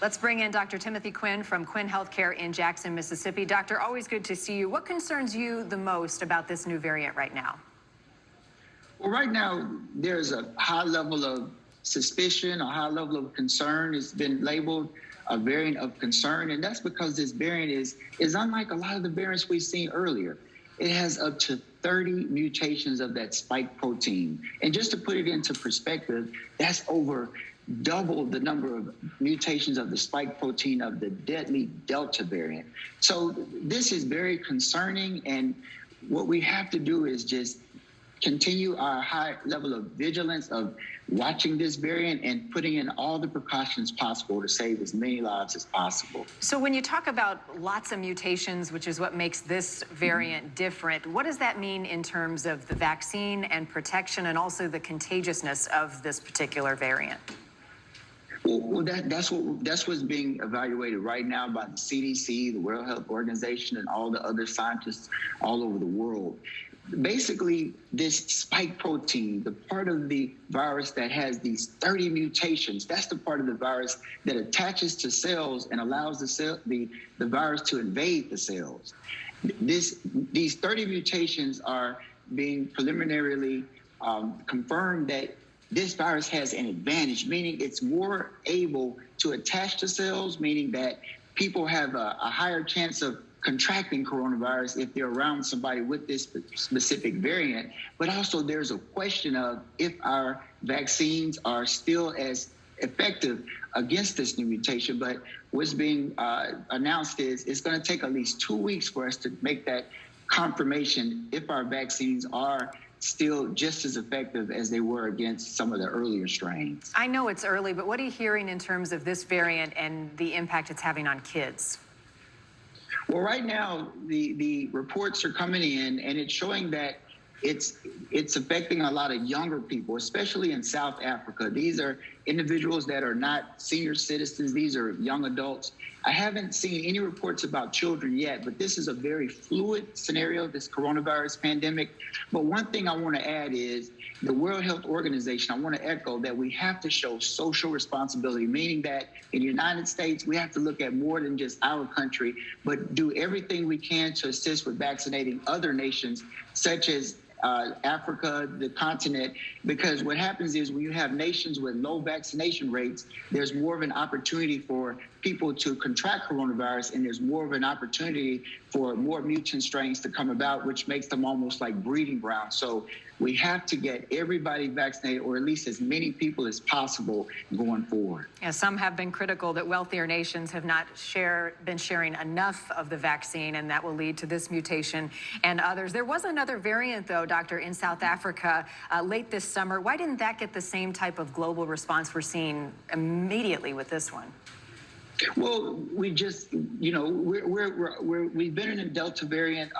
Let's bring in Dr. Timothy Quinn from Quinn Healthcare in Jackson, Mississippi. Doctor, always good to see you. What concerns you the most about this new variant right now? Well, right now, there's a high level of suspicion, a high level of concern. It's been labeled a variant of concern, and that's because this variant is unlike a lot of the variants we've seen earlier. It has up to 30 mutations of that spike protein. And just to put it into perspective, that's over double the number of mutations of the spike protein of the deadly Delta variant. So this is very concerning, and what we have to do is just continue our high level of vigilance of watching this variant and putting in all the precautions possible to save as many lives as possible. So when you talk about lots of mutations, which is what makes this variant different, what does that mean in terms of the vaccine and protection and also the contagiousness of this particular variant? Well, that's what's being evaluated right now by the CDC, the World Health Organization, and all the other scientists all over the world. Basically, this spike protein, the part of the virus that has these 30 mutations, that's the part of the virus that attaches to cells and allows the virus to invade the cells. These 30 mutations are being preliminarily confirmed that this virus has an advantage, meaning it's more able to attach to cells, meaning that people have a higher chance of contracting coronavirus if they're around somebody with this specific variant. But also there's a question of if our vaccines are still as effective against this new mutation. But what's being announced is it's going to take at least 2 weeks for us to make that confirmation if our vaccines are still just as effective as they were against some of the earlier strains. I know it's early, but what are you hearing in terms of this variant and the impact it's having on kids? Well, right now, the reports are coming in, and it's showing that it's affecting a lot of younger people, especially in South Africa. These are individuals that are not senior citizens. These are young adults. I haven't seen any reports about children yet, but this is a very fluid scenario, this coronavirus pandemic. But one thing I want to add is the World Health Organization, I want to echo that we have to show social responsibility, meaning that in the United States, we have to look at more than just our country, but do everything we can to assist with vaccinating other nations, such as Africa, the continent, because what happens is when you have nations with low vaccination rates, there's more of an opportunity for people to contract coronavirus, and there's more of an opportunity for more mutant strains to come about, which makes them almost like breeding grounds. So we have to get everybody vaccinated, or at least as many people as possible going forward. Yeah, some have been critical that wealthier nations have not been sharing enough of the vaccine, and that will lead to this mutation and others. There was another variant, though, Doctor, in South Africa late this summer. Why didn't that get the same type of global response we're seeing immediately with this one? Well, we just, you know, we've been in a Delta variant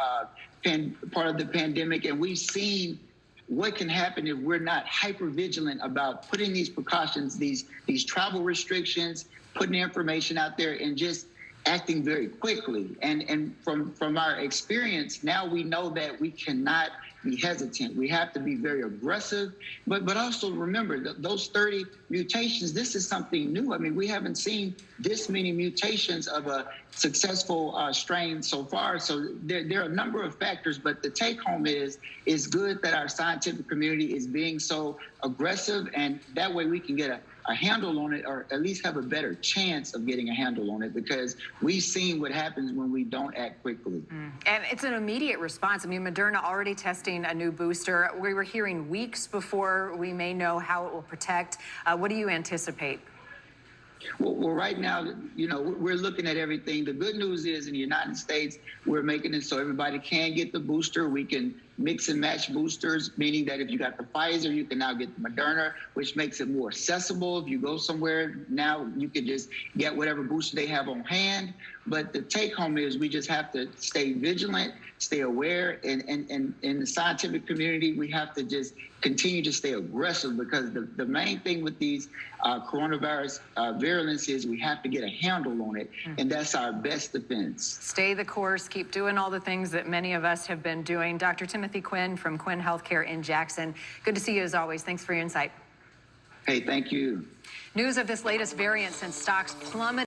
part of the pandemic, and we've seen what can happen if we're not hyper vigilant about putting these precautions, these travel restrictions, putting the information out there, and just acting very quickly. And from our experience, now we know that we cannot be hesitant. We have to be very aggressive, but also remember those 30 mutations, this is something new. I mean, we haven't seen this many mutations of a successful strain so far. So there are a number of factors, but the take home is good that our scientific community is being so aggressive, and that way we can get a handle on it, or at least have a better chance of getting a handle on it, because we've seen what happens when we don't act quickly. And it's an immediate response. I mean, Moderna already testing a new booster. We were hearing weeks before we may know how it will protect. What do you anticipate? Well, right now, you know, we're looking at everything. The good news is in the United States, we're making it so everybody can get the booster. We can mix and match boosters, meaning that if you got the Pfizer, you can now get the Moderna, which makes it more accessible. If you go somewhere now, you can just get whatever booster they have on hand. But the take home is we just have to stay vigilant, stay aware, and in the scientific community, we have to just continue to stay aggressive, because the main thing with these coronavirus virulence is we have to get a handle on it, and that's our best defense. Stay the course, keep doing all the things that many of us have been doing. Dr. Timothy Quinn from Quinn Healthcare in Jackson, good to see you as always. Thanks for your insight. Hey, thank you. News of this latest variant sent stocks plummeting.